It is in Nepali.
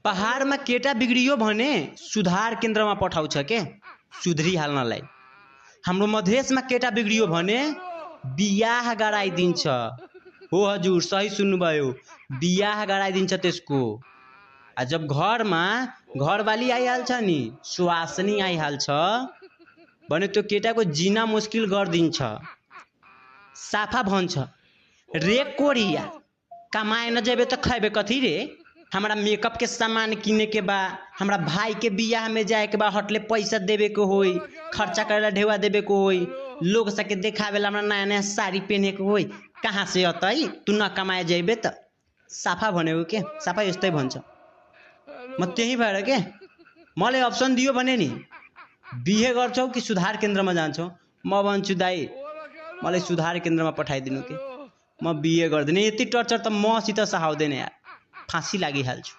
पहाड़मा केटा बिग्रियो भने सुधार केन्द्रमा पठाउँछ के सुधरी हाल्नलाई। हाम्रो मधेसमा केटा बिग्रियो भने बियाह गराइदिन्छ। हो हजुर सही सुन्नुभयो, बियाह गराइदिन्छ त्यसको। जब घरमा घरवाली आइहाल्छ नि, सुवासनी आइहाल्छ भने त्यो केटाको जिना मुस्किल गरिदिन्छ। साफा भन्छ रे कोरिया कमाए न जेबे तो खैबे कथी रे। हमारा मेकअप के सामान किने के बा, हमारा भाई के बियाह में जाए के बा, हटले पैसा देवे को होई, खर्चा करेला ढेवा देवे को होई, लोग सके देखावेला हमरा नया नया साड़ी पहने को होई। कहाँ से अतई तू न कमाए जेबे त। साफा भनेको के साफा यस्तै भन्छ। म त्यही भएर के मलाई अप्सन दियो भने नि बिहे गर्छौ कि सुधार केन्द्रमा जान्छौ, म भन्छु दाइ मलाई सुधार केन्द्रमा पठाइदिनु के, म बिहे गर्दिन। यति टर्चर त मसित सहाउँदैन यार, फाँसी लागिहाल्छु।